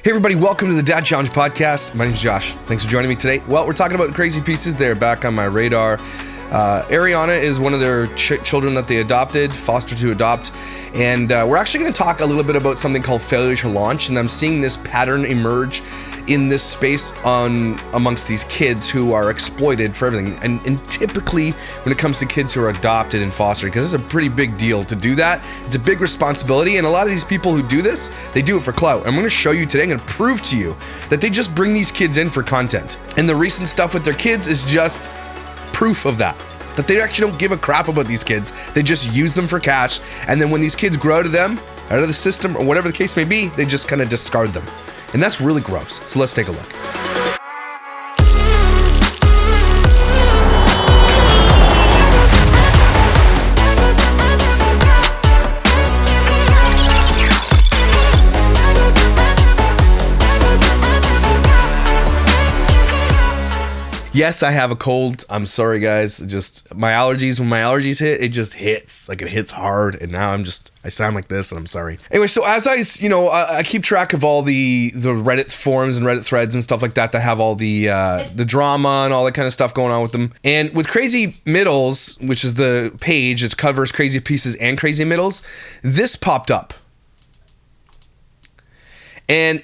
Hey everybody, welcome to the Dad Challenge podcast. My name is Josh. Thanks for joining me today. Well, we're talking about the crazy pieces. They're back on my radar. Ariana is one of their children that they adopted, foster to adopt. And we're actually going to talk a little bit about something called failure to launch. And I'm seeing this pattern emerge in this space amongst these kids who are exploited for everything. And typically when it comes to kids who are adopted and fostered, because it's a pretty big deal to do that. It's a big responsibility. And a lot of these people who do this, they do it for clout. I'm going to show you today, I'm going to prove to you that they just bring these kids in for content. And the recent stuff with their kids is just proof of that they actually don't give a crap about these kids. They just use them for cash. And then when these kids grow out of the system, or whatever the case may be, they just kind of discard them. And that's really gross. So let's take a look. Yes, I have a cold. I'm sorry, guys. Just my allergies. When my allergies hit, it just hits. Like, it hits hard. And now I sound like this, and I'm sorry. Anyway, so as I keep track of all the Reddit forums and Reddit threads and stuff like that have all the drama and all that kind of stuff going on with them. And with Crazy Middles, which is the page, it covers Crazy Pieces and Crazy Middles, this popped up. And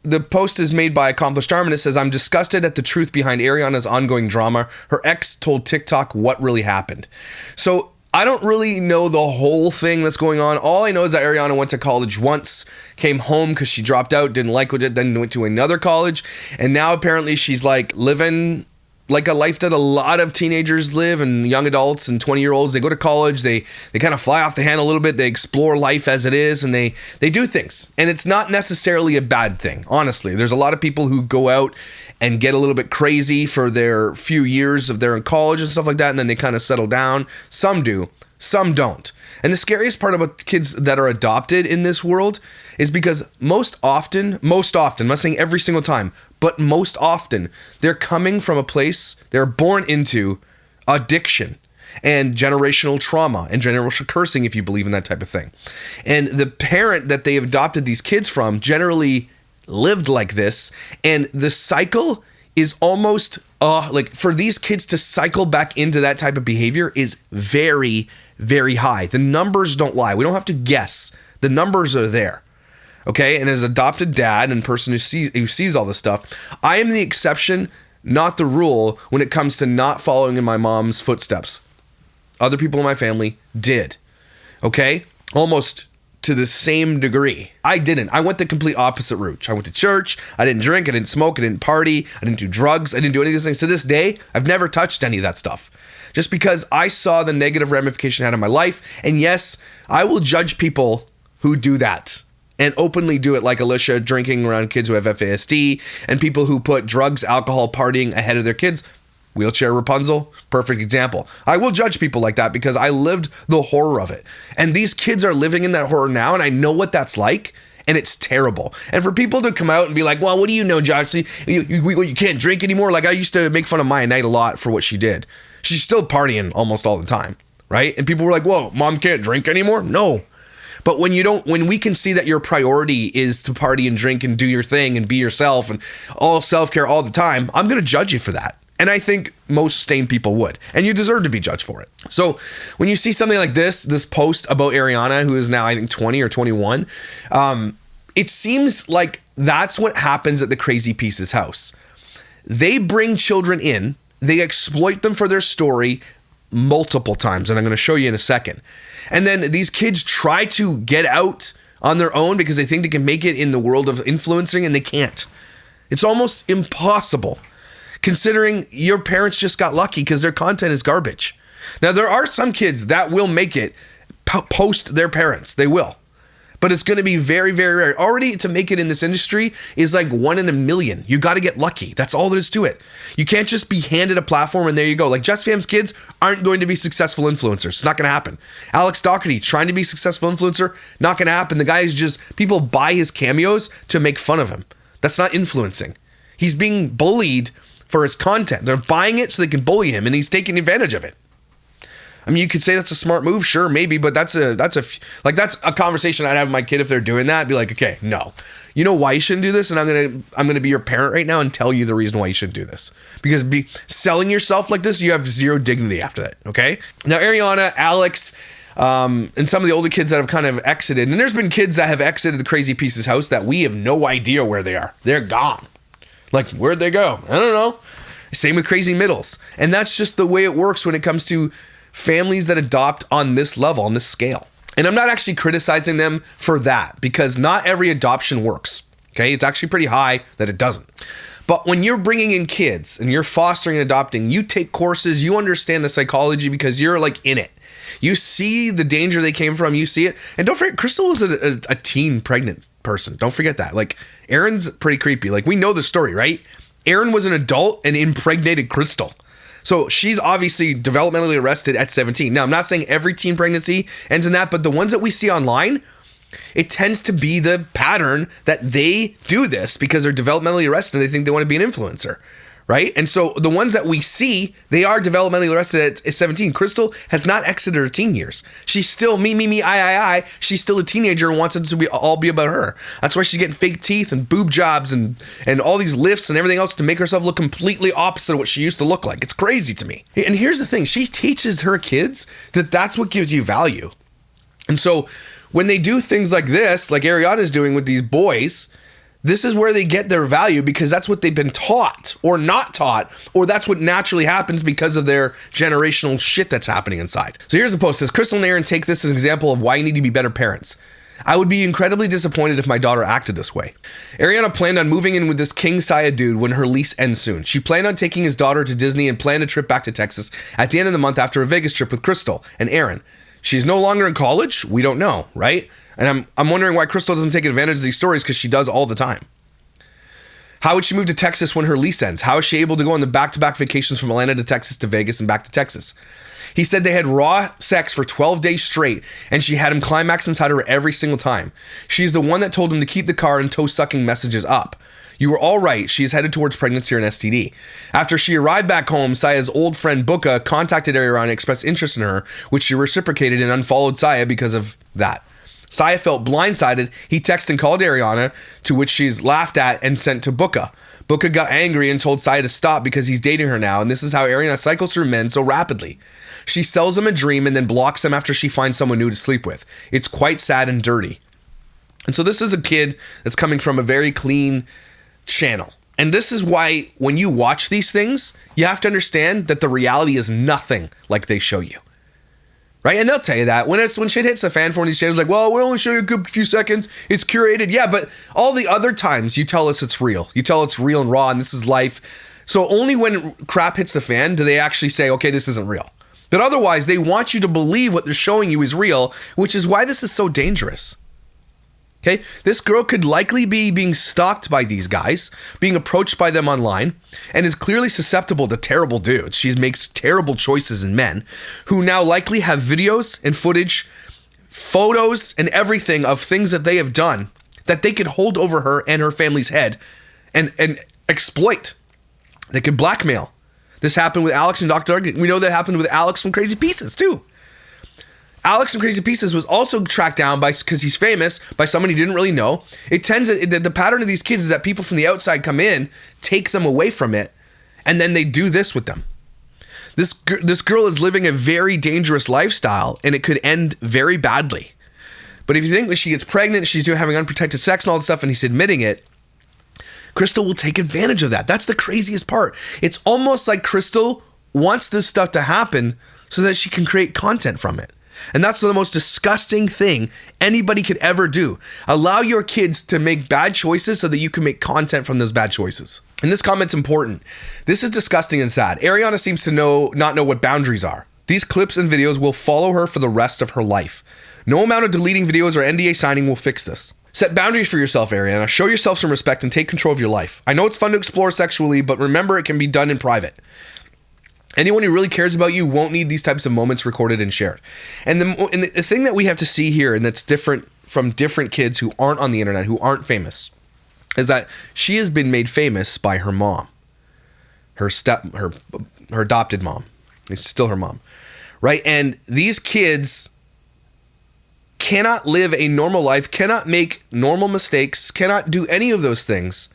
the post is made by Accomplished Arm, and it says, "I'm disgusted at the truth behind Ariana's ongoing drama. Her ex told TikTok what really happened." So I don't really know the whole thing that's going on. All I know is that Ariana went to college once, came home because she dropped out, didn't like what it, then went to another college, and now apparently she's like living like a life that a lot of teenagers live, and young adults and 20-year-olds. They go to college, they kind of fly off the handle a little bit, they explore life as it is, and they do things. And it's not necessarily a bad thing, honestly. There's a lot of people who go out and get a little bit crazy for their few years of they're in college and stuff like that, and then they kind of settle down. Some do, some don't. And the scariest part about kids that are adopted in this world is because most often, I'm not saying every single time, but most often, they're coming from a place, they're born into addiction and generational trauma and generational cursing, if you believe in that type of thing. And the parent that they have adopted these kids from generally lived like this, and the cycle is almost like for these kids to cycle back into that type of behavior is very, very high. The numbers don't lie. We don't have to guess. The numbers are there. Okay, and as adopted dad and person who sees all this stuff, I am the exception, not the rule, when it comes to not following in my mom's footsteps. Other people in my family did. Okay, almost to the same degree. I didn't. I went the complete opposite route. I went to church. I didn't drink. I didn't smoke. I didn't party. I didn't do drugs. I didn't do any of these things. To this day, I've never touched any of that stuff. Just because I saw the negative ramification it had in my life. And yes, I will judge people who do that and openly do it, like Alicia drinking around kids who have FASD, and people who put drugs, alcohol, partying ahead of their kids. Wheelchair Rapunzel, perfect example. I will judge people like that because I lived the horror of it. And these kids are living in that horror now, and I know what that's like, and it's terrible. And for people to come out and be like, well, what do you know, Josh? You can't drink anymore. Like, I used to make fun of Maya Knight a lot for what she did. She's still partying almost all the time, right? And people were like, whoa, mom can't drink anymore? No. But when we can see that your priority is to party and drink and do your thing and be yourself and all self-care all the time, I'm going to judge you for that. And I think most sane people would. And you deserve to be judged for it. So when you see something like this post about Ariana, who is now, I think, 20 or 21, it seems like that's what happens at the Crazy Pieces house. They bring children in, they exploit them for their story multiple times, and I'm going to show you in a second. And then these kids try to get out on their own because they think they can make it in the world of influencing, and they can't. It's almost impossible, considering your parents just got lucky because their content is garbage. Now, there are some kids that will make it post their parents. They will. But it's going to be very, very rare. Already to make it in this industry is like 1 in a million. You got to get lucky. That's all there is to it. You can't just be handed a platform and there you go. Like, Just Fam's kids aren't going to be successful influencers. It's not going to happen. Alex Doherty trying to be a successful influencer, not going to happen. The guy is just, people buy his cameos to make fun of him. That's not influencing. He's being bullied for his content. They're buying it so they can bully him, and he's taking advantage of it. I mean, you could say that's a smart move, sure, maybe, but that's a conversation I'd have with my kid if they're doing that. I'd be like, okay, no, you know why you shouldn't do this, and I'm gonna be your parent right now and tell you the reason why you shouldn't do this. Because selling yourself like this, you have zero dignity after that. Okay. Now, Ariana, Alex, and some of the older kids that have kind of exited, and there's been kids that have exited the Crazy Pieces house that we have no idea where they are. They're gone. Like, where'd they go? I don't know. Same with Crazy Middles, and that's just the way it works when it comes to families that adopt on this level, on this scale. And I'm not actually criticizing them for that, because not every adoption works. Okay, it's actually pretty high that it doesn't. But when you're bringing in kids and you're fostering and adopting, you take courses, you understand the psychology because you're like in it. You see the danger they came from, you see it. And don't forget, Crystal was a teen pregnant person. Don't forget that. Like, Aaron's pretty creepy. Like, we know the story, right? Aaron was an adult and impregnated Crystal. So she's obviously developmentally arrested at 17. Now, I'm not saying every teen pregnancy ends in that, but the ones that we see online, it tends to be the pattern that they do this because they're developmentally arrested and they think they want to be an influencer, right? And so the ones that we see, they are developmentally arrested at 17. Crystal has not exited her teen years. She's still me, I. She's still a teenager and wants it to all be about her. That's why she's getting fake teeth and boob jobs and all these lifts and everything else to make herself look completely opposite of what she used to look like. It's crazy to me. And here's the thing. She teaches her kids that that's what gives you value. And so when they do things like this, like Ariana's doing with these boys, this is where they get their value because that's what they've been taught or not taught, or that's what naturally happens because of their generational shit that's happening inside. So here's the post. It says, Crystal and Aaron take this as an example of why you need to be better parents. I would be incredibly disappointed if my daughter acted this way. Ariana planned on moving in with this King Saya dude when her lease ends soon. She planned on taking his daughter to Disney and planned a trip back to Texas at the end of the month after a Vegas trip with Crystal and Aaron. She's no longer in college. We don't know, right? And I'm wondering why Crystal doesn't take advantage of these stories because she does all the time. How would she move to Texas when her lease ends? How is she able to go on the back-to-back vacations from Atlanta to Texas to Vegas and back to Texas? He said they had raw sex for 12 days straight, and she had him climax inside her every single time. She's the one that told him to keep the car and toe-sucking messages up. You were all right. She is headed towards pregnancy or an STD. After she arrived back home, Saya's old friend Buka contacted Ariana and expressed interest in her, which she reciprocated and unfollowed Saya because of that. Saya felt blindsided. He texted and called Ariana, to which she's laughed at and sent to Buka. Buka got angry and told Saya to stop because he's dating her now, and this is how Ariana cycles through men so rapidly. She sells him a dream and then blocks him after she finds someone new to sleep with. It's quite sad and dirty. And so this is a kid that's coming from a very clean channel. And this is why when you watch these things, you have to understand that the reality is nothing like they show you. Right? And they'll tell you that when shit hits the fan for these channels, like, well, we'll only show you a good few seconds. It's curated. Yeah, but all the other times you tell us it's real. You tell it's real and raw and this is life. So only when crap hits the fan do they actually say, okay, this isn't real. But otherwise, they want you to believe what they're showing you is real, which is why this is so dangerous. Okay, this girl could likely be being stalked by these guys, being approached by them online, and is clearly susceptible to terrible dudes. She makes terrible choices in men who now likely have videos and footage, photos and everything of things that they have done that they could hold over her and her family's head and exploit. They could blackmail. This happened with Alex and Dr. We know that happened with Alex from Crazy Pieces too. Alex from Crazy Pieces was also tracked down because he's famous by someone he didn't really know. It tends the pattern of these kids is that people from the outside come in, take them away from it, and then they do this with them. This girl is living a very dangerous lifestyle, and it could end very badly. But if you think that she gets pregnant, she's having unprotected sex and all this stuff, and he's admitting it, Crystal will take advantage of that. That's the craziest part. It's almost like Crystal wants this stuff to happen so that she can create content from it. And that's the most disgusting thing anybody could ever do. Allow your kids to make bad choices so that you can make content from those bad choices. And this comment's important. This is disgusting and sad. Ariana seems to not know what boundaries are. These clips and videos will follow her for the rest of her life. No amount of deleting videos or NDA signing will fix this. Set boundaries for yourself, Ariana. Show yourself some respect and take control of your life. I know it's fun to explore sexually, but remember it can be done in private. Anyone who really cares about you won't need these types of moments recorded and shared. And the thing that we have to see here, and that's different from different kids who aren't on the internet, who aren't famous, is that she has been made famous by her mom, her adopted mom. It's still her mom, right? And these kids cannot live a normal life, cannot make normal mistakes, cannot do any of those things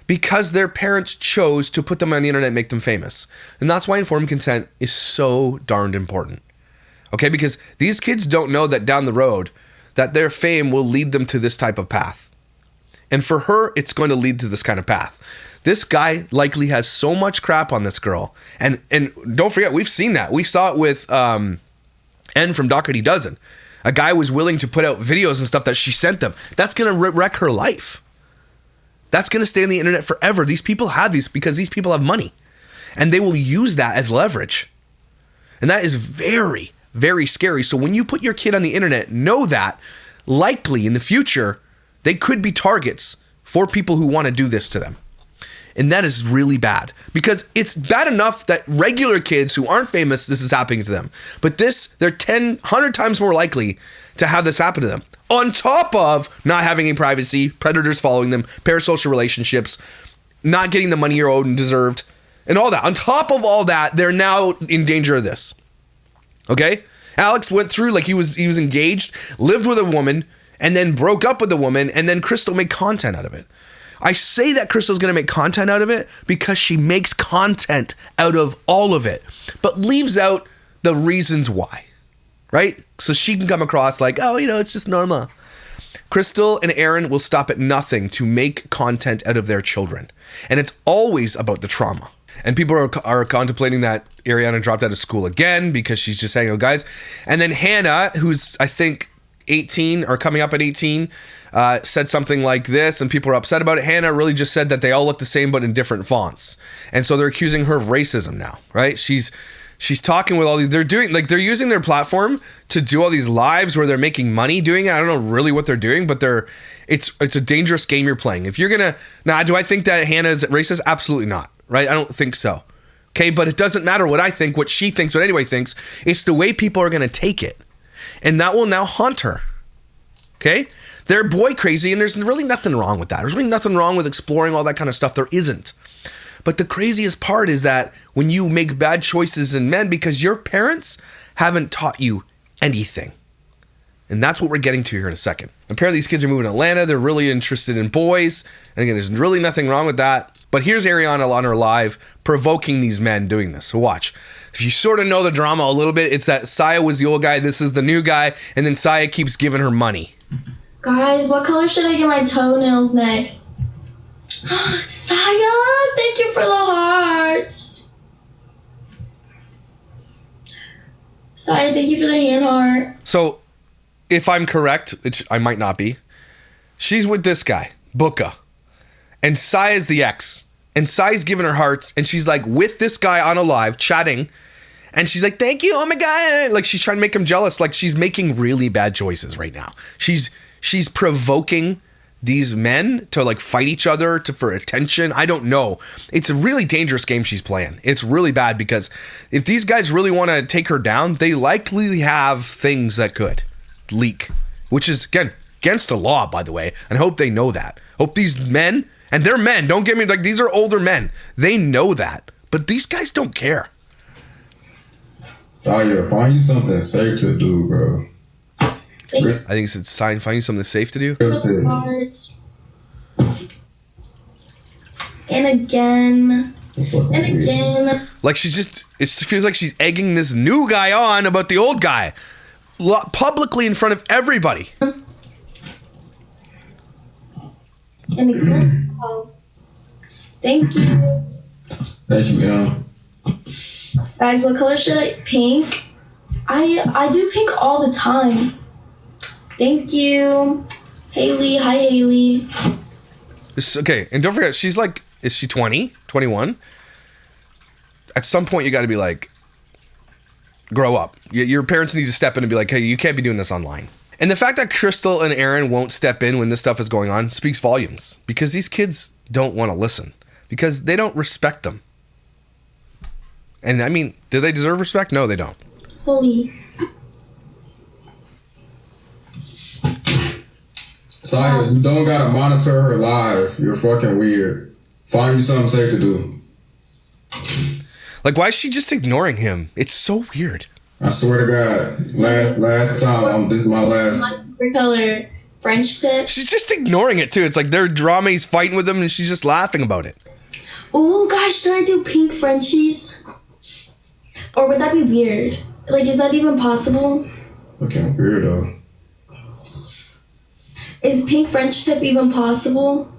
because their parents chose to put them on the internet and make them famous. And that's why informed consent is so darned important. Okay, because these kids don't know that down the road that their fame will lead them to this type of path. And for her, it's going to lead to this kind of path. This guy likely has so much crap on this girl. And don't forget, we've seen that. We saw it with N from Doherty Dozen. A guy was willing to put out videos and stuff that she sent them. That's going to wreck her life. That's going to stay on the internet forever. These people have these because these people have money. And they will use that as leverage. And that is very, very scary. So when you put your kid on the internet, know that likely in the future, they could be targets for people who want to do this to them. And that is really bad because it's bad enough that regular kids who aren't famous, this is happening to them. But they're 100 times more likely to have this happen to them. On top of not having any privacy, predators following them, parasocial relationships, not getting the money you're owed and deserved, and all that. On top of all that, they're now in danger of this. Okay? Alex went through, like he was engaged, lived with a woman, and then broke up with the woman, and then Crystal made content out of it. I say that Crystal's going to make content out of it because she makes content out of all of it, but leaves out the reasons why, right? So she can come across like, oh, it's just normal. Crystal and Aaron will stop at nothing to make content out of their children. And it's always about the trauma. And people are contemplating that Ariana dropped out of school again because she's just hanging with guys. And then Hannah, who's, I think, 18 or coming up at 18, said something like this, and people are upset about it. Hannah really just said that they all look the same but in different fonts, and so they're accusing her of racism now, right? She's talking with all these. They're using their platform to do all these lives where they're making money doing it. I don't know really what they're doing, but it's a dangerous game you're playing. If you're gonna do I think that Hannah is racist? Absolutely not, right? I don't think so. Okay, but it doesn't matter what I think, what she thinks, what anybody thinks. It's the way people are gonna take it. And that will now haunt her. Okay? They're boy crazy, and there's really nothing wrong with that. There's really nothing wrong with exploring all that kind of stuff. There isn't. But the craziest part is that when you make bad choices in men because your parents haven't taught you anything. And that's what we're getting to here in a second. Apparently these kids are moving to Atlanta. They're really interested in boys. And again, there's really nothing wrong with that. But here's Ariana on her live provoking these men doing this. So watch. If you sort of know the drama a little bit, it's that Saya was the old guy, this is the new guy, and then Saya keeps giving her money. Guys, what color should I get my toenails next? Saya, thank you for the hearts. Saya, thank you for the hand heart. So, if I'm correct, which I might not be, she's with this guy, Buka. And Saya's the ex. And Saya's giving her hearts. And she's like with this guy on a live chatting. And she's like, thank you. Oh my God. Like she's trying to make him jealous. Like she's making really bad choices right now. She's provoking these men to like fight each other for attention. I don't know. It's a really dangerous game she's playing. It's really bad because if these guys really want to take her down, they likely have things that could leak, which is, again, against the law, by the way. And I hope they know that. Hope these men, and they're men, don't get me, like these are older men. They know that, but these guys don't care. Saya, find you something safe to do, bro. I think it's find you something safe to do. And again. And again. Like it feels like she's egging this new guy on about the old guy. Publicly in front of everybody. And again. Oh. Thank you. Thank you, Em. Guys, what color should I? Pink? I do pink all the time. Thank you. Haley. Hi, Haley. Okay, and don't forget, she's like, is she 20? 21? At some point, you got to be like, grow up. Your parents need to step in and be like, hey, you can't be doing this online. And the fact that Crystal and Aaron won't step in when this stuff is going on speaks volumes. Because these kids don't want to listen. Because they don't respect them. And I mean, do they deserve respect? No, they don't. Holy. Saya, you don't gotta monitor her live. You're fucking weird. Find you something safe to do. Like, why is she just ignoring him? It's so weird. I swear to God, last time, this is my last. My favorite color, French tip. She's just ignoring it too. It's like their drama, he's fighting with them and she's just laughing about it. Oh gosh, should I do pink Frenchies? Or would that be weird? Like, is that even possible? Fucking weirdo. Is pink French tip even possible?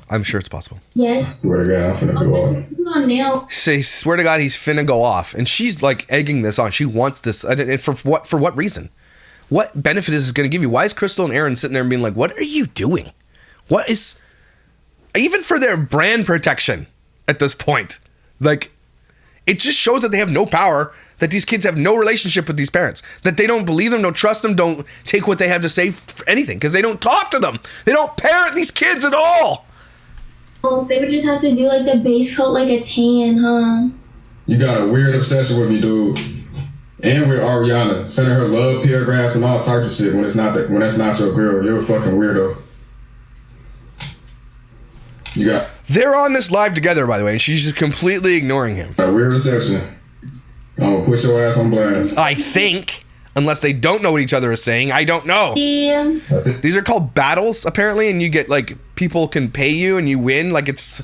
I'm sure it's possible. I Yes. swear to God, I'm finna go off. Put on nail. Say, swear to God, he's finna go off. And she's like egging this on. She wants this. And for what reason? What benefit is this going to give you? Why is Crystal and Aaron sitting there and being like, what are you doing? What is... Even for their brand protection at this point. Like, it just shows that they have no power, that these kids have no relationship with these parents, that they don't believe them, don't trust them, don't take what they have to say for anything, because they don't talk to them. They don't parent these kids at all. Oh, they would just have to do like the base coat like a tan, huh? You got a weird obsession with me, dude. And with Ariana, sending her love paragraphs and all types of shit when that's not your girl. You're a fucking weirdo. They're on this live together, by the way, and she's just completely ignoring him. A weird reception. I'm gonna put your ass on blast. I think, unless they don't know what each other is saying, I don't know. Yeah. That's it. These are called battles, apparently, and you get, like, people can pay you and you win. Like, it's...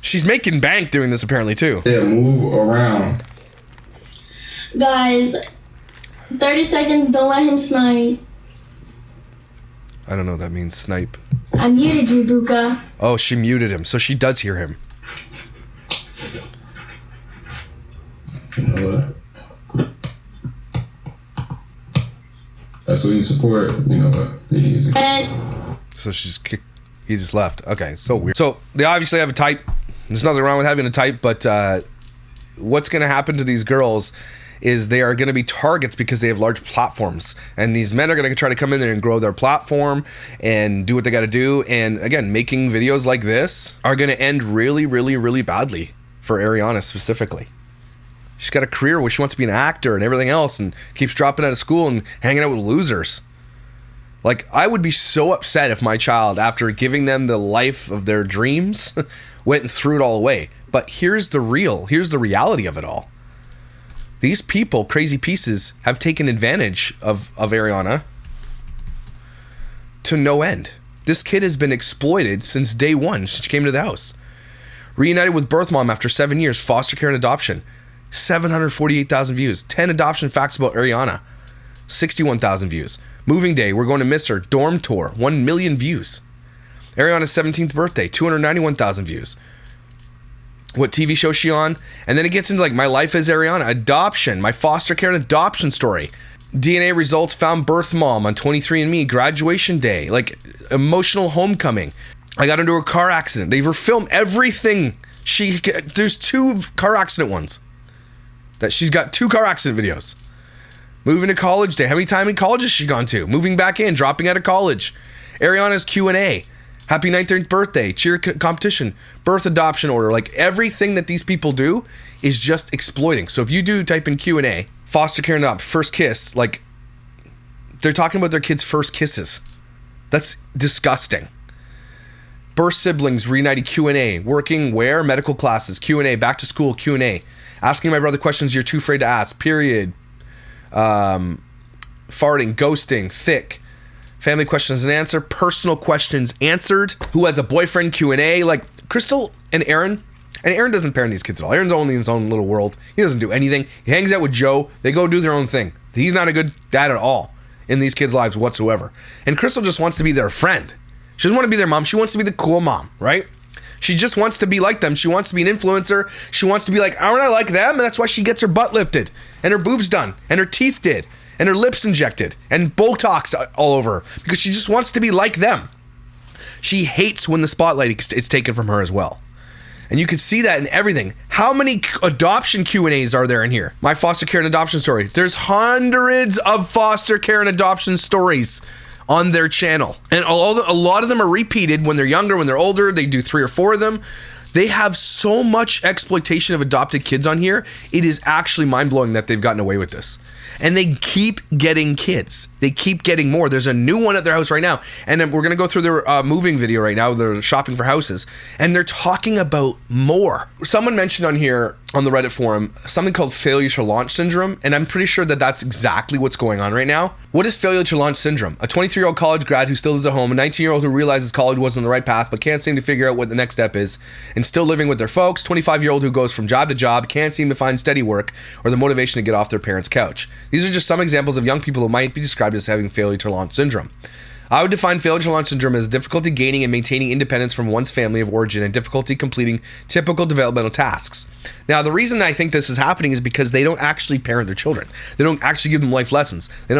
She's making bank doing this, apparently, too. Yeah, move around. Guys, 30 seconds, don't let him snipe. I don't know what that means, snipe. I muted you, Buka. Oh, she muted him, so she does hear him. You know what? That's what you support. You know what? Be easy. And So she's kicked... He just left. Okay, so weird. So, they obviously have a type. There's nothing wrong with having a type, but what's going to happen to these girls is they are going to be targets because they have large platforms. And these men are going to try to come in there and grow their platform and do what they got to do. And again, making videos like this are going to end really, really, really badly for Ariana specifically. She's got a career where she wants to be an actor and everything else and keeps dropping out of school and hanging out with losers. Like, I would be so upset if my child, after giving them the life of their dreams, went and threw it all away. But here's the reality of it all. These people, crazy pieces, have taken advantage of Ariana to no end. This kid has been exploited since day one, since she came to the house. Reunited with birth mom after 7 years, foster care and adoption. 748,000 views. 10 adoption facts about Ariana. 61,000 views. Moving day, we're going to miss her. Dorm tour, 1 million views. Ariana's 17th birthday, 291,000 views. What TV show is she on? And then it gets into like my life as Ariana, adoption, my foster care and adoption story. DNA results found birth mom on 23andMe, graduation day, like emotional homecoming. I got into a car accident. They filmed everything. There's 2 car accident ones. That she's got 2 car accident videos. Moving to college day. How many times in college has she gone to? Moving back in, dropping out of college. Ariana's Q&A. Happy 19th birthday. Cheer competition. Birth adoption order. Like everything that these people do is just exploiting. So if you do type in Q&A, foster care and adopt, first kiss, like they're talking about their kids' first kisses. That's disgusting. Birth siblings reunited Q&A. Working where? Medical classes. Q&A. Back to school Q&A. Asking my brother questions you're too afraid to ask. Period. Farting, ghosting, thick, family questions and answer, personal questions answered, who has a boyfriend, Q&A, like Crystal and Aaron doesn't parent these kids at all. Aaron's only in his own little world. He doesn't do anything. He hangs out with Joe. They go do their own thing. He's not a good dad at all in these kids' lives whatsoever. And Crystal just wants to be their friend. She doesn't want to be their mom. She wants to be the cool mom, right? She just wants to be like them. She wants to be an influencer. She wants to be like, aren't I like them? And that's why she gets her butt lifted and her boobs done and her teeth did and her lips injected and Botox all over her because she just wants to be like them. She hates when the spotlight is taken from her as well. And you can see that in everything. How many adoption Q&As are there in here? My foster care and adoption story. There's hundreds of foster care and adoption stories on their channel. And a lot of them are repeated when they're younger, when they're older. They do 3 or 4 of them. They have so much exploitation of adopted kids on here. It is actually mind-blowing that they've gotten away with this. And they keep getting kids. They keep getting more. There's a new one at their house right now. And then we're going to go through their moving video right now. They're shopping for houses. And they're talking about more. Someone mentioned on here, on the Reddit forum, something called failure to launch syndrome. And I'm pretty sure that that's exactly what's going on right now. What is failure to launch syndrome? A 23-year-old college grad who still lives at home, a 19-year-old who realizes college wasn't the right path but can't seem to figure out what the next step is, and still living with their folks, 25-year-old who goes from job to job, can't seem to find steady work or the motivation to get off their parents' couch. These are just some examples of young people who might be described as having failure to launch syndrome. I would define failure to launch syndrome as difficulty gaining and maintaining independence from one's family of origin and difficulty completing typical developmental tasks. Now, the reason I think this is happening is because they don't actually parent their children. They don't actually give them life lessons. They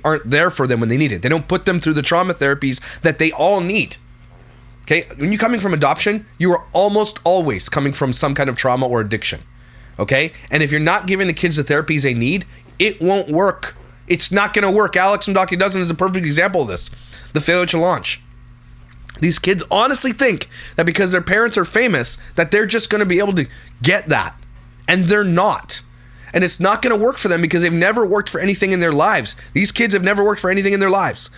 aren't there for them when they need it. They don't put them through the trauma therapies that they all need. Okay, when you're coming from adoption, you are almost always coming from some kind of trauma or addiction. Okay, and if you're not giving the kids the therapies they need, it won't work. It's not going to work. Alex from Docu Dozen is a perfect example of this. The failure to launch. These kids honestly think that because their parents are famous, that they're just going to be able to get that. And they're not. And it's not going to work for them because they've never worked for anything in their lives. These kids have never worked for anything in their lives.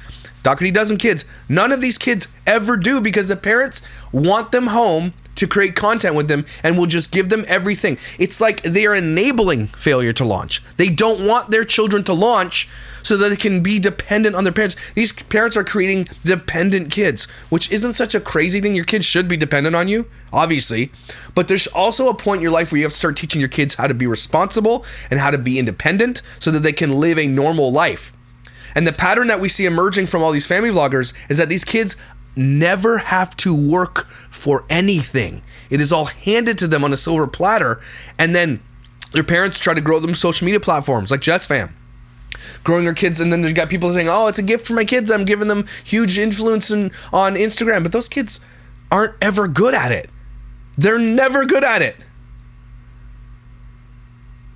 Docu Dozen kids, none of these kids ever do because the parents want them home to create content with them and will just give them everything. It's like they are enabling failure to launch. They don't want their children to launch so that they can be dependent on their parents. These parents are creating dependent kids, which isn't such a crazy thing. Your kids should be dependent on you, obviously. But there's also a point in your life where you have to start teaching your kids how to be responsible and how to be independent so that they can live a normal life. And the pattern that we see emerging from all these family vloggers is that these kids never have to work for anything. It is all handed to them on a silver platter, and then their parents try to grow them social media platforms like Jets Fam, growing their kids, and then they've got people saying, oh, it's a gift for my kids, I'm giving them huge influence on Instagram. But those kids aren't ever good at it. They're never good at it.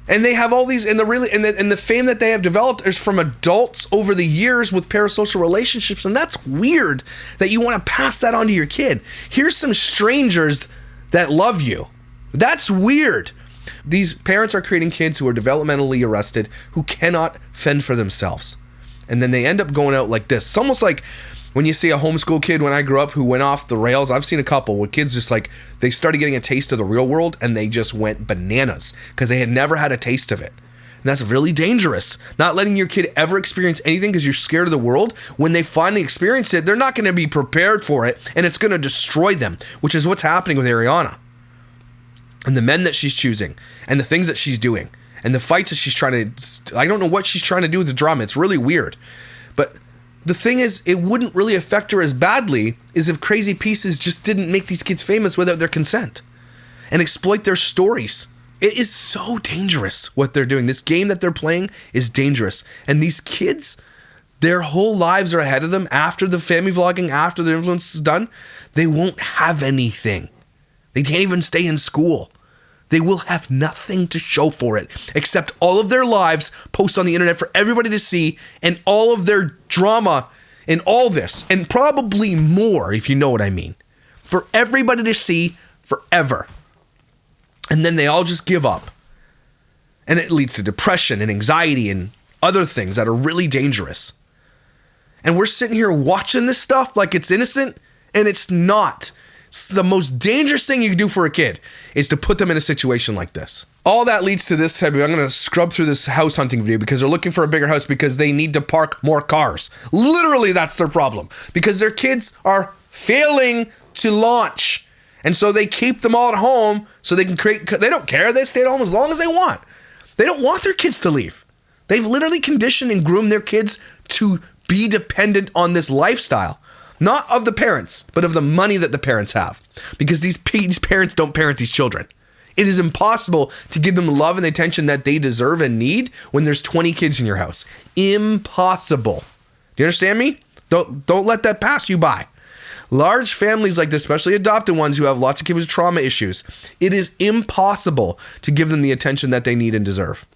And they have all these, and the fame that they have developed is from adults over the years with parasocial relationships, and that's weird that you want to pass that on to your kid. Here's some strangers that love you. That's weird. These parents are creating kids who are developmentally arrested, who cannot fend for themselves. And then they end up going out like this. It's almost like when you see a homeschool kid when I grew up who went off the rails. I've seen a couple where kids just like, they started getting a taste of the real world and they just went bananas because they had never had a taste of it. And that's really dangerous. Not letting your kid ever experience anything because you're scared of the world. When they finally experience it, they're not going to be prepared for it and it's going to destroy them, which is what's happening with Ariana. And the men that she's choosing and the things that she's doing and the fights that she's trying to, I don't know what she's trying to do with the drama. It's really weird. But the thing is, it wouldn't really affect her as badly as if Crazy Pieces just didn't make these kids famous without their consent and exploit their stories. It is so dangerous what they're doing. This game that they're playing is dangerous. And these kids, their whole lives are ahead of them after the family vlogging, after their influence is done. They won't have anything. They can't even stay in school. They will have nothing to show for it except all of their lives posted on the internet for everybody to see and all of their drama and all this and probably more, if you know what I mean, for everybody to see forever. And then they all just give up. And it leads to depression and anxiety and other things that are really dangerous. And we're sitting here watching this stuff like it's innocent, and it's not. It's the most dangerous thing you can do for a kid is to put them in a situation like this. All that leads to this. I'm going to scrub through this house hunting video because they're looking for a bigger house because they need to park more cars. Literally, that's their problem because their kids are failing to launch. And so they keep them all at home so they can create, they don't care. They stay at home as long as they want. They don't want their kids to leave. They've literally conditioned and groomed their kids to be dependent on this lifestyle. Not of the parents, but of the money that the parents have. Because these parents don't parent these children. It is impossible to give them the love and the attention that they deserve and need when there's 20 kids in your house. Impossible. Do you understand me? Don't let that pass you by. Large families like this, especially adopted ones who have lots of kids with trauma issues, it is impossible to give them the attention that they need and deserve.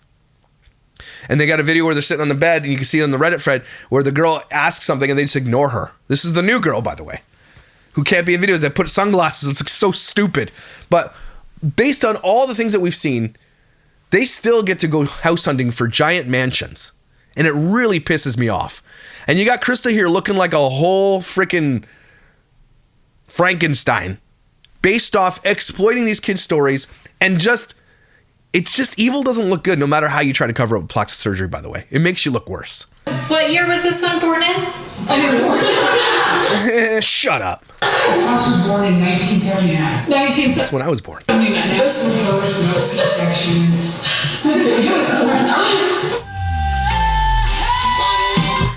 And they got a video where they're sitting on the bed, and you can see it on the Reddit thread, where the girl asks something and they just ignore her. This is the new girl, by the way, who can't be in videos that put sunglasses. It's like so stupid. But based on all the things that we've seen, they still get to go house hunting for giant mansions And it really pisses me off. And you got Krista here looking like a whole freaking Frankenstein based off exploiting these kids' stories and it's just evil doesn't look good no matter how you try to cover up plastic surgery, by the way. It makes you look worse. What year was this one born in? Shut up. This house was born in 1979. That's when I was born. This was the birth, no C-section. It was born.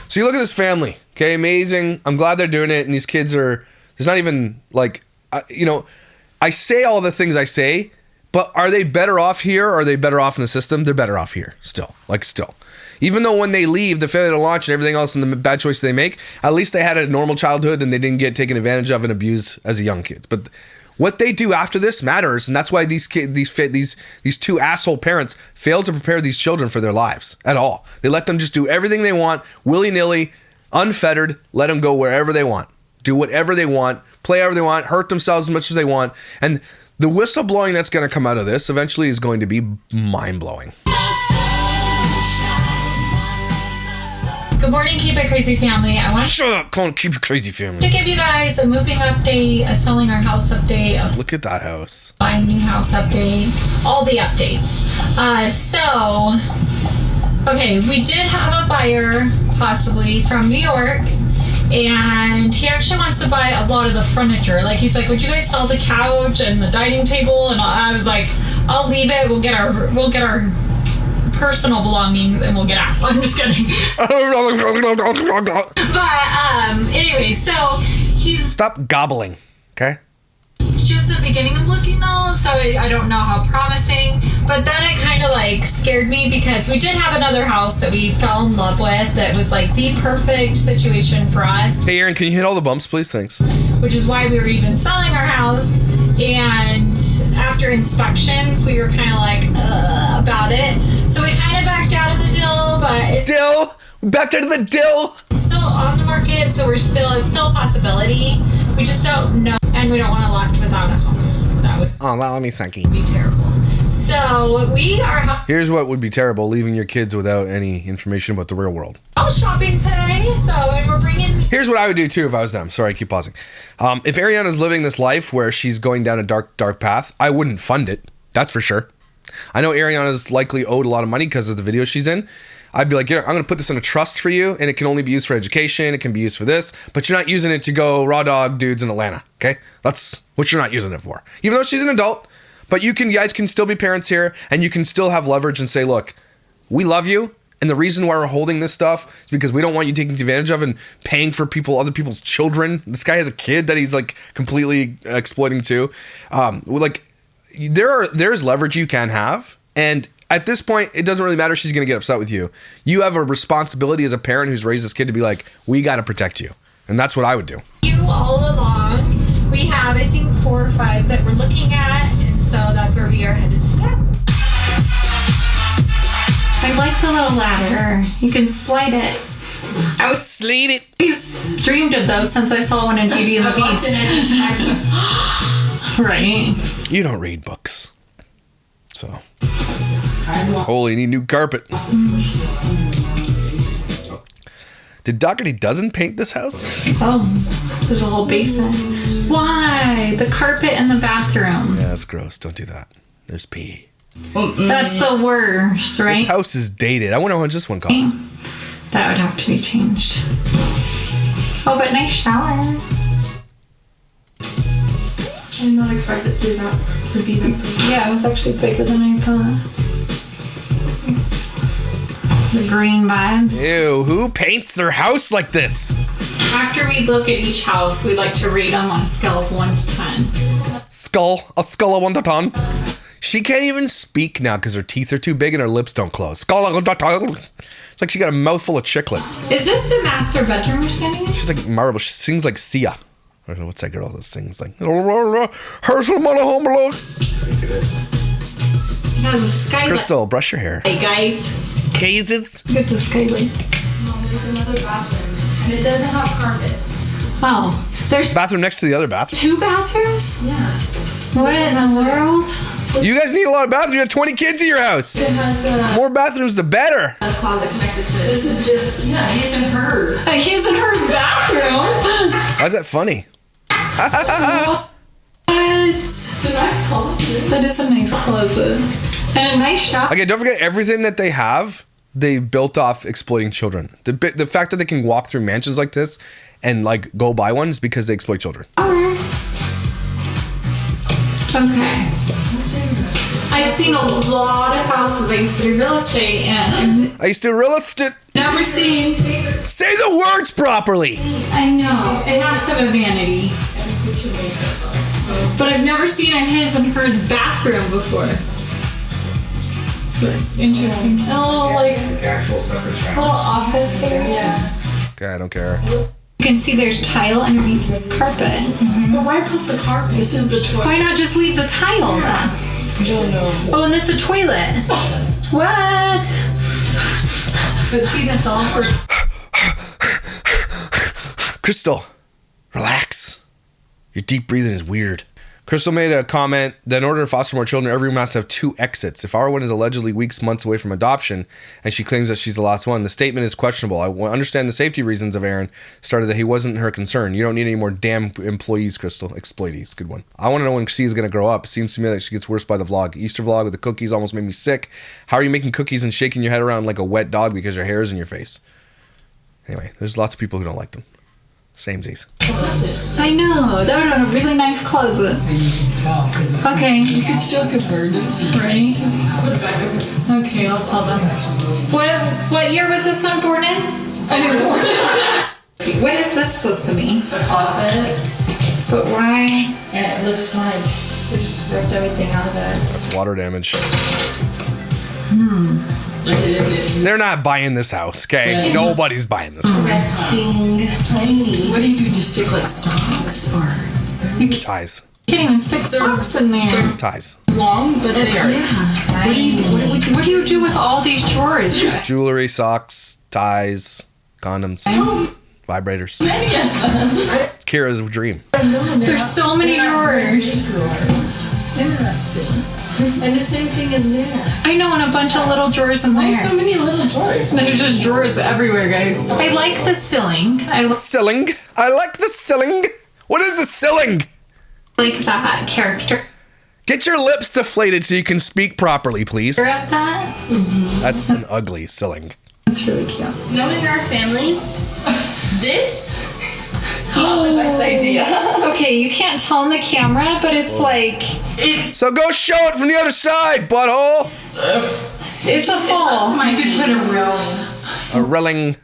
So you look at this family, okay? Amazing. I'm glad they're doing it. And these kids there's not even like, I say all the things I say, but are they better off here or are they better off in the system? They're better off here still. Even though when they leave, the failure to launch and everything else and the bad choices they make, at least they had a normal childhood and they didn't get taken advantage of and abused as a young kid. But what they do after this matters, and that's why these two asshole parents fail to prepare these children for their lives at all. They let them just do everything they want, willy-nilly, unfettered, let them go wherever they want, do whatever they want, play however they want, hurt themselves as much as they want, and the whistleblowing that's going to come out of this eventually is going to be mind-blowing. Good morning, Keep It Crazy family. I want Shut up, Colin. Keep It Crazy family. to give you guys a moving update, a selling our house update, a Look at that house. buying new house update, all the updates. Okay, we did have a buyer, possibly from New York, and he actually wants to buy a lot of the furniture. Like, he's like, would you guys sell the couch and the dining table? And I was like, I'll leave it. We'll get our personal belongings and we'll get out. I'm just kidding. But anyway, so he's Stop gobbling, okay? just the beginning of looking though, so I don't know how promising, but then it kind of like scared me because we did have another house that we fell in love with that was like the perfect situation for us, Hey, Aaron, can you hit all the bumps, please? Thanks. which is why we were even selling our house. And after inspections, we were kind of like about it, so we kind of backed out of the deal, but it's Dill! Back to the dill! still on the market, so it's still a possibility. We just don't know, and we don't want to left without a house. That would Oh, well, let me thank you. be terrible. So we are Here's what would be terrible, leaving your kids without any information about the real world. house shopping today, and we're bringing. Here's what I would do too if I was them. Sorry, I keep pausing. If Ariana's living this life where she's going down a dark path, I wouldn't fund it. That's for sure. I know Ariana's likely owed a lot of money because of the video she's in. I'd be like, I'm going to put this in a trust for you, and it can only be used for education. It can be used for this, but you're not using it to go raw dog dudes in Atlanta. Okay, that's what you're not using it for. Even though she's an adult, but you guys can still be parents here, and you can still have leverage and say, look, we love you. And the reason why we're holding this stuff is because we don't want you taking advantage of and paying for other people's children. This guy has a kid that he's like completely exploiting too. There's leverage you can have. And at this point, it doesn't really matter if she's going to get upset with you. You have a responsibility as a parent who's raised this kid to be like, we got to protect you. And that's what I would do. You all along. We have, I think, 4 or 5 that we're looking at, and so that's where we are headed today. I like the little ladder. You can slide it. I would Slate it. always dreamed of those since I saw one in Beauty and the Beast. Right. You don't read books. So. Holy, need new carpet. Did Doherty doesn't paint this house? Oh, there's a whole basin. Why? The carpet in the bathroom. Yeah, that's gross. Don't do that. There's pee. That's the worst, right? This house is dated. I wonder how much this one costs. That would have to be changed. Oh, but nice shower. I did not expect it to be that big. Yeah, it was actually bigger than I thought. The green vibes. Ew, who paints their house like this? After we look at each house, we like to rate them on a scale of 1 to 10. A skull of 1 to 10. She can't even speak now because her teeth are too big and her lips don't close. Skull of 1 to 10. It's like she got a mouthful of chiclets. Is this the master bedroom we're standing in? She's like marble. She sings like Sia. I don't know what's that girl that sings like. Herschel Monahomolo. It has a skylight. Crystal, brush your hair. Hey guys, Gazes. look at the skylight. No, there's another bathroom, and it doesn't have carpet. Oh, there's Bathroom next to the other bathroom. 2 bathrooms? Yeah. What in the world? You guys need a lot of bathrooms. You have 20 kids at your house. It has a More bathrooms, the better. closet connected to it. This is just, yeah, his and her. His and hers bathroom. Why is that funny? What? It's a nice closet. That is a nice closet. And a nice shop. Okay, don't forget everything that they have, they built off exploiting children. The fact that they can walk through mansions like this and like go buy one is because they exploit children. Okay. I've seen a lot of houses. I used to do real estate and I used to realize it. never seen. Say the words properly. I know. It has to have a vanity. But I've never seen a his and hers bathroom before. Interesting. A little like little office there. Yeah. Okay, I don't care. You can see there's tile underneath this carpet. But why put the carpet? This is the toilet. Why not just leave the tile then? No, no. Oh, and that's a toilet. What? But see, that's all for. Crystal, relax. Your deep breathing is weird. Crystal made a comment that in order to foster more children, every room has to have 2 exits. If our one is allegedly weeks, months away from adoption, and she claims that she's the last one, the statement is questionable. I understand the safety reasons of Aaron started that he wasn't her concern. You don't need any more damn employees, Crystal. Exploitees. Good one. I want to know when C is going to grow up. It seems to me that she gets worse by the vlog. Easter vlog with the cookies almost made me sick. How are you making cookies and shaking your head around like a wet dog because your hair is in your face? Anyway, there's lots of people who don't like them. Samesies. I know. That would have been a really nice closet. You can tell because Okay. you could still convert it. Ready? Okay, I'll tell them. What year was this one born in? I mean, born in. What is this supposed to be? A closet. But why? And it looks like they just ripped everything out of it. That's water damage. They're not buying this house, okay? Nobody's buying this house. Resting tiny. What do you do? Just stick like socks or Ties. Can't even stick socks in there. Ties. Long, but they are tiny. What do you do with all these drawers? Jewelry, socks, ties, condoms, vibrators. It's Kira's dream. There's so many drawers. interesting. And the same thing in there. I know, and a bunch of little drawers in Why there. so many little drawers? There's just drawers everywhere, guys. I like the ceiling. I Ceiling. I like the ceiling. What is a ceiling? like that character Get your lips deflated so you can speak properly, please. of that. That's an ugly ceiling. It's really cute. Knowing our family, this The best idea. Okay, you can't tell on the camera, but it's like So go show it from the other side, butthole. it's a fall. You could put a railing. A railing.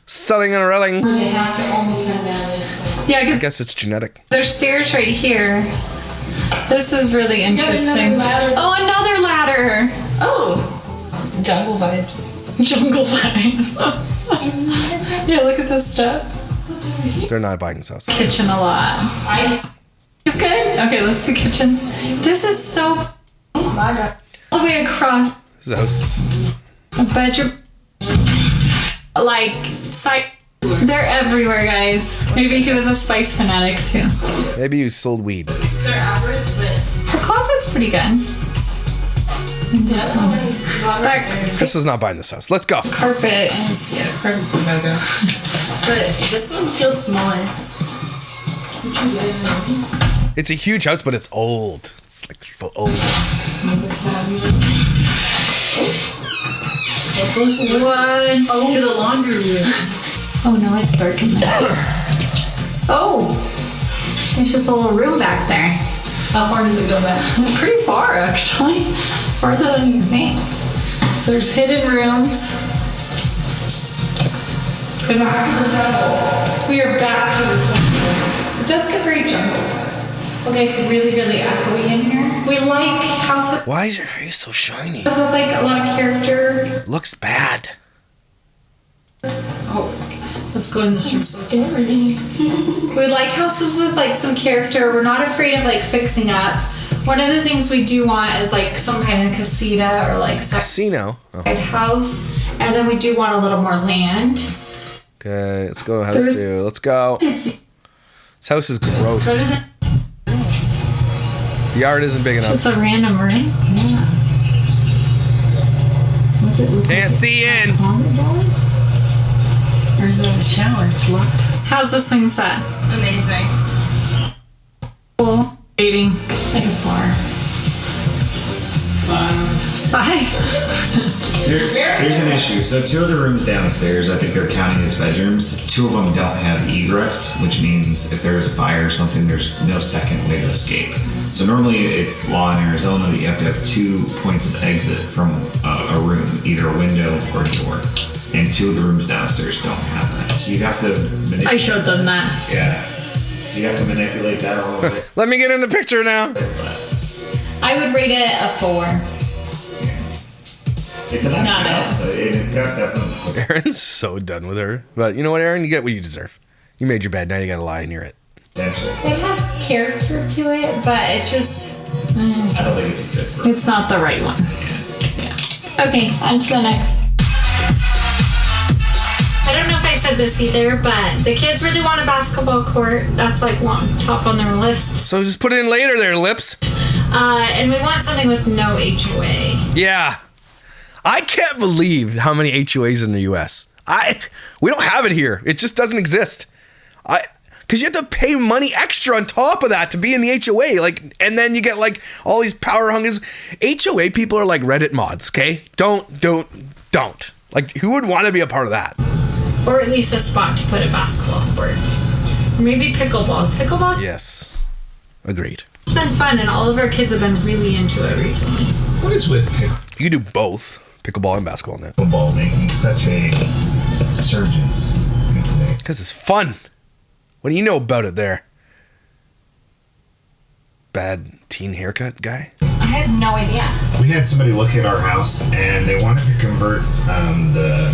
Ceiling and a railing. They have to only come down this way. Yeah, I because guess it's genetic. there's stairs right here. This is really got another interesting. ladder. Oh, another ladder. oh, jungle vibes. Jungle vibes. Yeah, look at this stuff. They're not buying this house. Kitchen a lot. It's good? Okay, let's do kitchen. This is so My God. all the way across This house is... a bedroom. Like, side. They're everywhere, guys. Maybe he was a spice fanatic too. Maybe you sold weed. They're average, but Her closet's pretty good. And this one. That Crystal's not buying this house. Let's go. carpet is. Carpet's a no-go. but this one feels smaller. It's a huge house, but it's old. It's like old. What? To the laundry room. Oh no, it's dark in there. Oh! There's just a little room back there. How far does it go back? Pretty far, actually. Farther than you think. So there's hidden rooms. Go back to the jungle. We are back to the jungle. It does get very jungle. Okay, it's really, really echoey in here. We like houses Why is your face so shiny? with like a lot of character. Looks bad. Oh, let's go in this room. Scary. We like houses with like some character. We're not afraid of like fixing up. One of the things we do want is like some kind of casita or like side Casino. Oh. house, and then we do want a little more land. Okay, let's go to house 2. Let's go. This house is gross. The yard isn't big enough. Just a random room. Yeah. What's it look Can't see in. closet doors? Or is it a shower? It's locked. How's the swing set? Amazing. Cool. Dating. Like a floor. Bye. There's an issue. So 2 of the rooms downstairs, I think they're counting as bedrooms. 2 of them don't have egress, which means if there's a fire or something, there's no second way to escape. So normally it's law in Arizona that you have to have 2 points of exit from a room, either a window or a door. And 2 of the rooms downstairs don't have that. So you have to I showed them that. Yeah. You have to manipulate that a little bit. Let me get in the picture now. I would rate it a 4. It's a nice not house, so it's got definitely. Aaron's so done with her. But you know what, Aaron? You get what you deserve. You made your bed. Now you gotta lie and you're it. Potential. It has character to it, but it just... I don't think it's a fit for It's not the right one. Yeah. Okay, on to the next. I don't know if I said this either, but the kids really want a basketball court. That's like top on their list. So just put it in later there, Lips. And we want something with no HOA. Yeah. I can't believe how many HOAs in the US. We don't have it here. It just doesn't exist. Because you have to pay money extra on top of that to be in the HOA. Like, and then you get like all these power hungers. HOA people are like Reddit mods, okay? Don't. Like, who would want to be a part of that? Or at least a spot to put a basketball court. Or maybe pickleball. Pickleball's Yes. Agreed. It's been fun, and all of our kids have been really into it recently. What is with You can do both. Pickleball and basketball now. pickleball making such a surgence in today? Because it's fun. What do you know about it there? Bad teen haircut guy? I have no idea. We had somebody look at our house and they wanted to convert the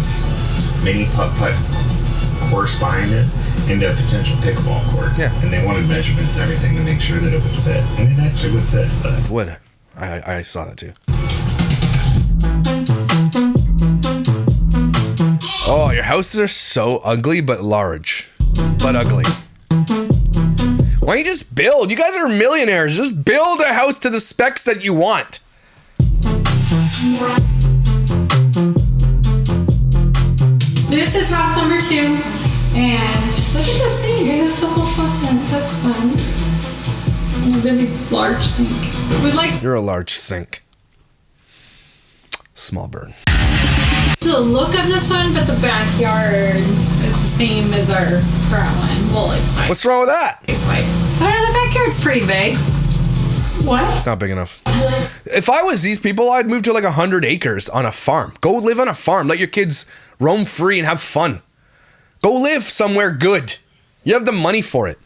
mini putt-putt course behind it into a potential pickleball court. Yeah. And they wanted measurements and everything to make sure that it would fit. And it actually would fit, but Would. I saw that too. Oh, your houses are so ugly but large. But ugly. Why don't you just build? You guys are millionaires. Just build a house to the specs that you want. This is house number 2, and look at this thing. It has double faucet. That's fun. And a really large sink. We like You're a large sink. Small burn. the look of this one, but the backyard is the same as our current one. Well, like size. What's wrong with that? I don't know, the backyard's pretty big. What? Not big enough. If I was these people, I'd move to like 100 acres on a farm. Go live on a farm. Let your kids roam free and have fun. Go live somewhere good. You have the money for it.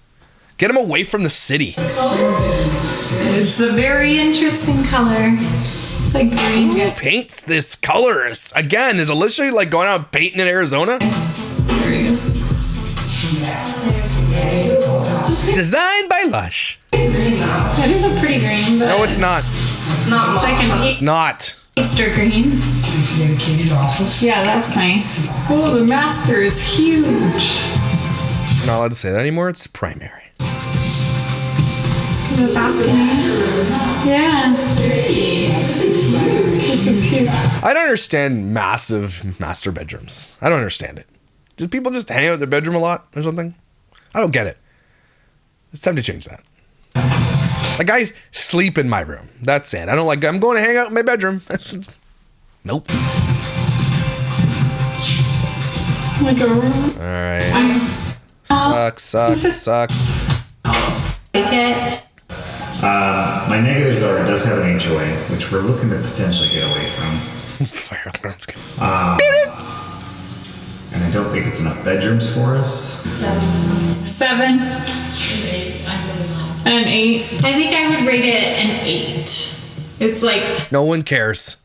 Get them away from the city. It's a very interesting color. It's like green. Paints this colors. Again, is Alicia like going out painting in Arizona? Designed by Lush. That is a pretty green, but No, it's not. It's not it's like an It's not. Easter green. Nice dedicated office. Yeah, that's nice. Oh, the master is huge. I'm not allowed to say that anymore. It's primary. The balcony. Yeah. This is huge. I don't understand massive master bedrooms. I don't understand it. Do people just hang out in their bedroom a lot or something? I don't get it. It's time to change that. Like, I sleep in my room. That's it. I don't like, I'm going to hang out in my bedroom. Nope. Like a room. All right. Sucks. Like it. My negatives are it does have an HOA, which we're looking to potentially get away from. Fire alarms. And I don't think it's enough bedrooms for us. 7. An 8. I think I would rate it an 8. It's like No one cares.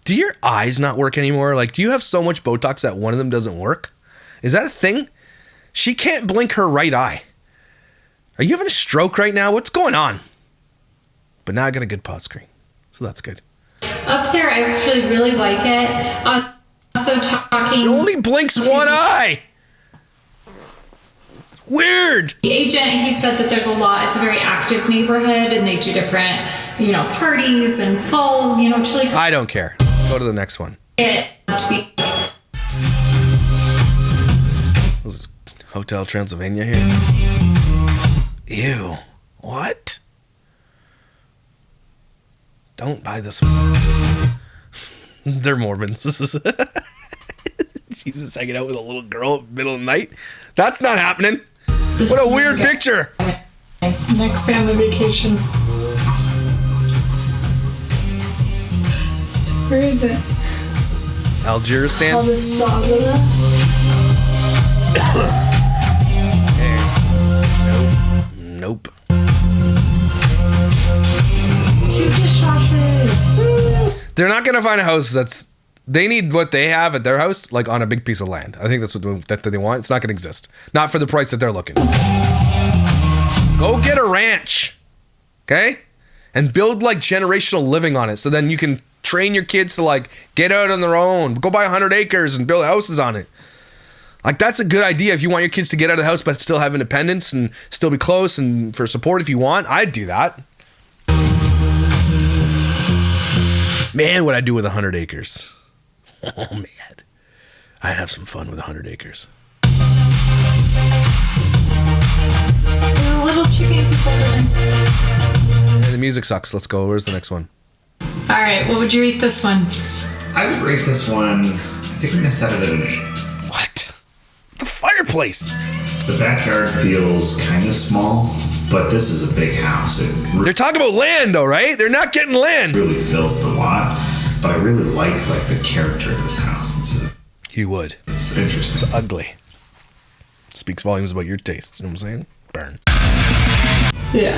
Do your eyes not work anymore? Like, do you have so much Botox that one of them doesn't work? Is that a thing? She can't blink her right eye. Are you having a stroke right now? What's going on? But now I got a good pause screen. So that's good. up there. I actually really like it. Also talking. She only blinks one eye. Weird. The agent, he said that there's a lot. It's a very active neighborhood, and they do different, parties and fall, chili. I don't care. Let's go to the next one. It to be This is Hotel Transylvania here. Ew. What? Don't buy this one. They're Mormons. Jesus hanging out with a little girl in the middle of the night. That's not happening. What a weird picture. next family vacation. Where is it? Algeristan. All the saga. Nope. Two dishwashers. Woo. They're not gonna find a house that's. They need what they have at their house, like on a big piece of land. I think that's what that they want. It's not gonna exist. Not for the price that they're looking. Go get a ranch, okay, and build like generational living on it. So then you can train your kids to like get out on their own. Go buy 100 acres and build houses on it. Like that's a good idea if you want your kids to get out of the house but still have independence and still be close and for support if you want. I'd do that. Man, what I'd do with 100 acres. Oh man, I'd have some fun with 100 acres. A little chicken people doing. Hey, the music sucks. Let's go. Where's the next one? All right, what would you rate this one? I would rate this one, I think I'm going to set it at an 8. What? The fireplace. The backyard feels kind of small, but this is a big house. It They're talking about land though, right? They're not getting land. really fills the lot, but I really like the character of this house. You would. It's interesting. Ugly. Speaks volumes about your taste. You know what I'm saying? Burn. Yeah.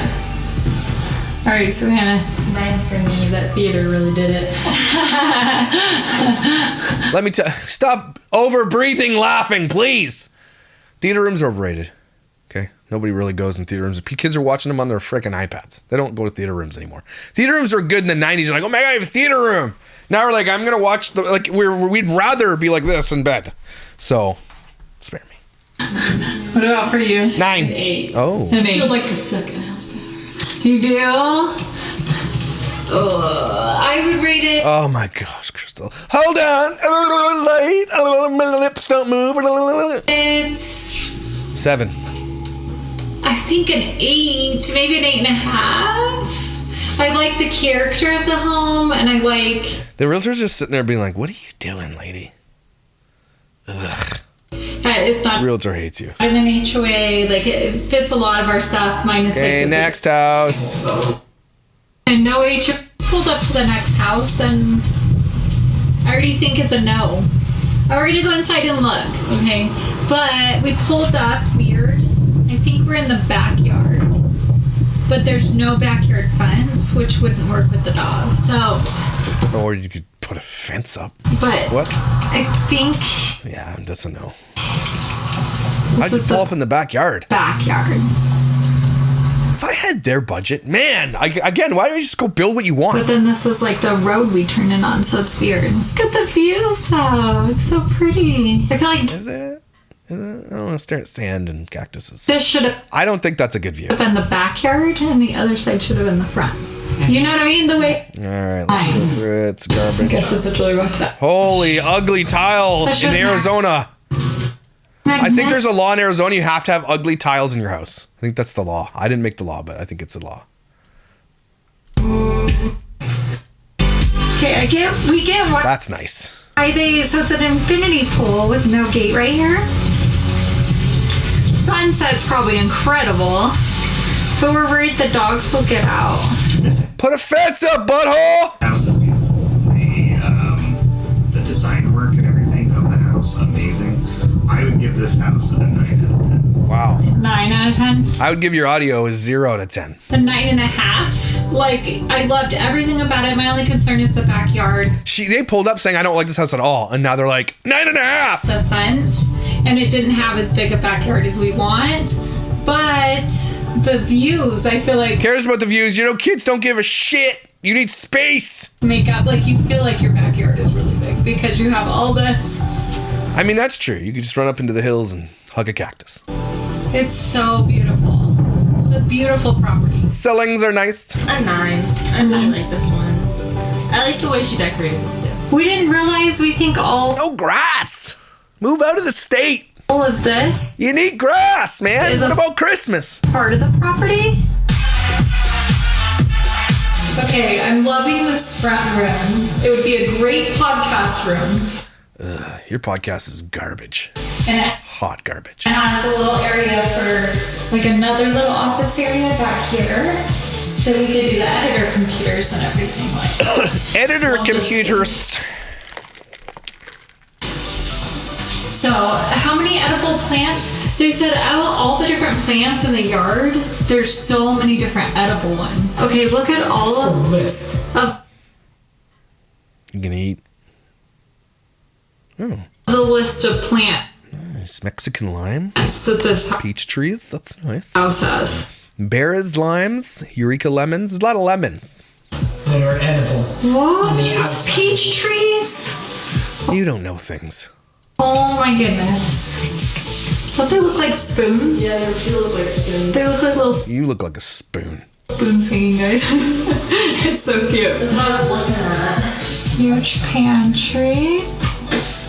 All right, so Hannah. 9 for me. That theater really did it. Let me tell. Stop over breathing, laughing, please. Theater rooms are overrated. Okay, nobody really goes in theater rooms. Kids are watching them on their freaking iPads. They don't go to theater rooms anymore. Theater rooms are good in the 90s. You're like, oh my god, I have a theater room. Now we're like, I'm gonna watch the we'd rather be like this in bed. So, spare me. What about for you? 9. 8. Oh. An I 8. still like the second house better. You do? I would rate it. Oh my gosh, Crystal. Hold on. A little late. My lips don't move. It's 7. I think an 8, maybe an 8.5. I like the character of the home, and I like. The realtor's just sitting there being like, what are you doing, lady? Ugh. It's not Realtor hates you. in an HOA. Like it fits a lot of our stuff, minus Okay, like the next house. and no HOA. Pulled up to the next house, and I already think it's a no. I already go inside and look, okay? But we pulled up weird. I think we're in the backyard, but there's no backyard fence, which wouldn't work with the dogs. So, Or you could put a fence up. but What? I think Yeah, that's a no. this How'd you is pull the up in the backyard? backyard. If I had their budget, man, again, why don't you just go build what you want? But then this is like the road we turn in on, so it's weird. Look at the views, though. It's so pretty. I feel like Is it? I don't want to stare at sand and cactuses. this should have I don't think that's a good view. been the backyard, and the other side should have been the front. You know what I mean? The way. All right, let's go Nice. through it. It's garbage. Guess it's a Julie Rocks up. Holy ugly tile Such in a- Arizona. I think there's a law in Arizona. You have to have ugly tiles in your house. I think that's the law. I didn't make the law, but I think it's a law. Okay, we get why That's nice. they. So it's an infinity pool with no gate right here. Sunset's probably incredible, but we're worried the dogs will get out. This Put a fence up, butthole. house is beautiful. The design work and everything of the house, amazing. I would give this house a 9 out of 10. Wow. 9 out of 10. I would give your audio a 0 out of 10. A 9.5. Like I loved everything about it. My only concern is the backyard, They pulled up saying I don't like this house at all, and now they're like 9.5. the fence, and it didn't have as big a backyard as we want. But the views, I feel like Cares about the views. You know, kids don't give a shit. You need space. make up. Like you feel like your backyard is really big because you have all this. I mean, that's true. You could just run up into the hills and hug a cactus. It's so beautiful. It's a beautiful property. Ceilings are nice. A 9. I really like this one. I like the way she decorated it too. We didn't realize we think all No grass. Move out of the state. of this You need grass, man. Is What a- about Christmas? part of the property. Okay, I'm loving this front room. It would be a great podcast room. Your podcast is garbage. And it Hot garbage. has a little area for like another little office area back here. So we could do the editor computers and everything like Editor Love this computers. So, how many edible plants? They said out of all the different plants in the yard, there's so many different edible ones. Okay, look at all A of list. You gonna eat? Oh, the list of plants nice. Mexican lime. that this Peach trees. That's nice. house has. Bear's limes. Eureka lemons. There's a lot of lemons. That are edible. What? On the outside. Peach trees? You don't know things. Oh my goodness. Don't they look like spoons? Yeah, they do look like spoons. They look like little You look like a spoon. spoons hanging, guys. It's so cute. That's what I was looking at. Huge pantry.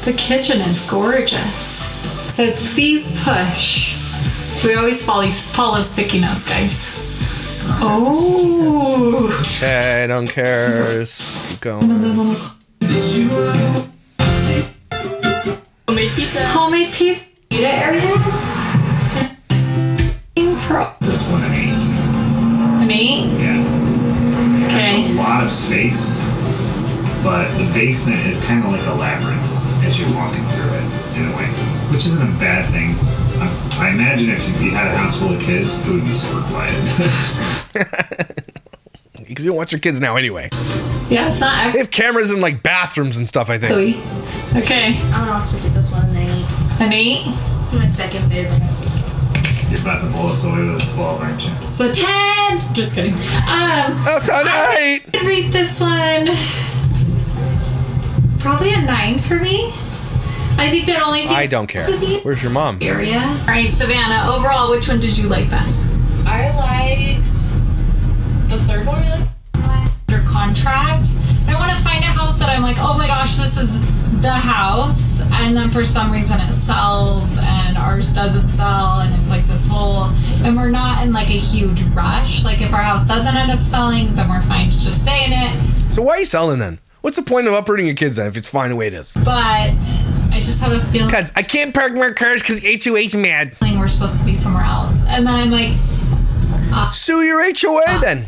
The kitchen is gorgeous. It says, please push. We always follow sticky notes, guys. Oh. Okay, I don't care. Let's keep going. Homemade pizza. Homemade pizza area. This one an 8. An 8? Yeah. It has Okay. a lot of space, but the basement is kind of like a labyrinth as you're walking through it, in a way, which isn't a bad thing. I imagine if you had a house full of kids, it would be super quiet. Because you don't watch your kids now anyway. Yeah, it's not They have cameras in like bathrooms and stuff, I think. actually. Okay. I'm gonna also give this one an 8. An 8? It's my second favorite. You're about to blow us away with a 12, aren't you? So 10. Just kidding. Oh, tonight! I'd rate this one probably a 9 for me. I think that only thing I don't care. Where's your mom? area. All right, Savannah. Overall, which one did you like best? I liked the third one. I liked. Under contract. I want to find a house that I'm like, oh my gosh, this is the house, and then for some reason it sells and ours doesn't sell, and it's like this whole, and we're not in like a huge rush. Like if our house doesn't end up selling, then we're fine to just stay in it. So why are you selling then? What's the point of uprooting your kids then if it's fine the way it is? But I just have a feeling Because I can't park my cars because HOA's mad. we're supposed to be somewhere else, and then I'm like, Sue your HOA then.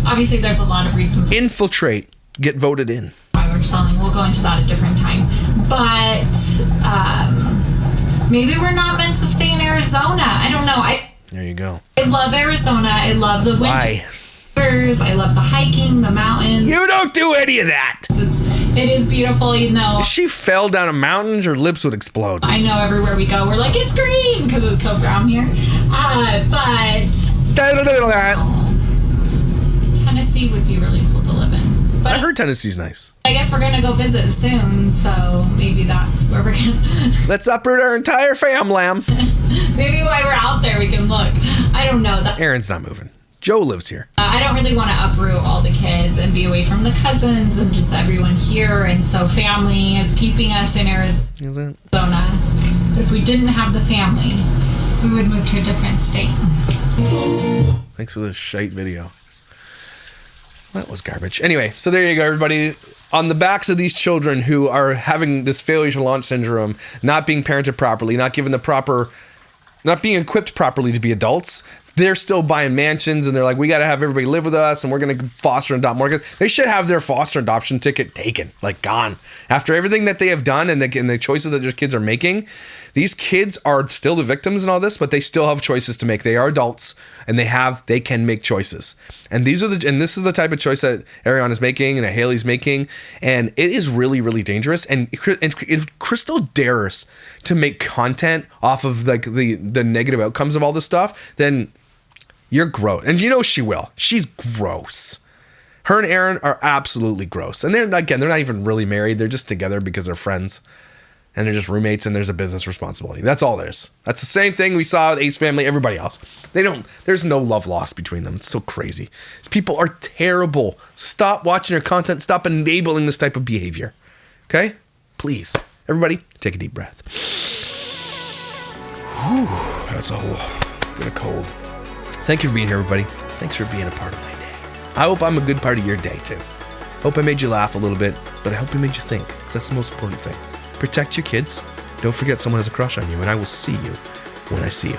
obviously there's a lot of reasons Infiltrate. Get voted in. why we're selling. We'll go into that a different time. But maybe we're not meant to stay in Arizona. I don't know. There you go. I love Arizona. I love the Why? winters. I love the hiking, the mountains. You don't do any of that. It is beautiful, even though If she fell down a mountain, her lips would explode. I know everywhere we go, we're like, it's green because it's so brown here. But Tennessee would be really cool to live in. I But heard Tennessee's nice. I guess we're going to go visit soon, so maybe that's where we're going to... Let's uproot our entire family. Maybe while we're out there, we can look. I don't know. Aaron's not moving. Joe lives here. I don't really want to uproot all the kids and be away from the cousins and just everyone here. And so family is keeping us in Arizona. Is it? But if we didn't have the family, we would move to a different state. Thanks for the shite video. That was garbage. Anyway, so there you go, everybody. On the backs of these children who are having this failure to launch syndrome, not being parented properly, not given the proper, not being equipped properly to be adults, they're still buying mansions and they're like, we got to have everybody live with us and we're going to foster and adopt more kids. They should have their foster adoption ticket taken, like gone. After everything that they have done and the choices that their kids are making, these kids are still the victims and all this, but they still have choices to make. They are adults and they can make choices. And this is the type of choice that Ariana is making and that Haley's making. And it is really, really dangerous. And if Crystal dares to make content off of like the negative outcomes of all this stuff, then you're gross. And you know she will. She's gross. Her and Aaron are absolutely gross. And they're not even really married. They're just together because they're friends. and they're just roommates and there's a business responsibility. That's all there is. That's the same thing we saw with Ace Family, everybody else. There's no love lost between them. It's so crazy. These people are terrible. Stop watching their content. Stop enabling this type of behavior. Okay? Please. Everybody, take a deep breath. Whew, that's a whole bit of cold. Thank you for being here, everybody. Thanks for being a part of my day. I hope I'm a good part of your day, too. Hope I made you laugh a little bit, but I hope I made you think, because that's the most important thing. Protect your kids. Don't forget someone has a crush on you, and I will see you when I see you.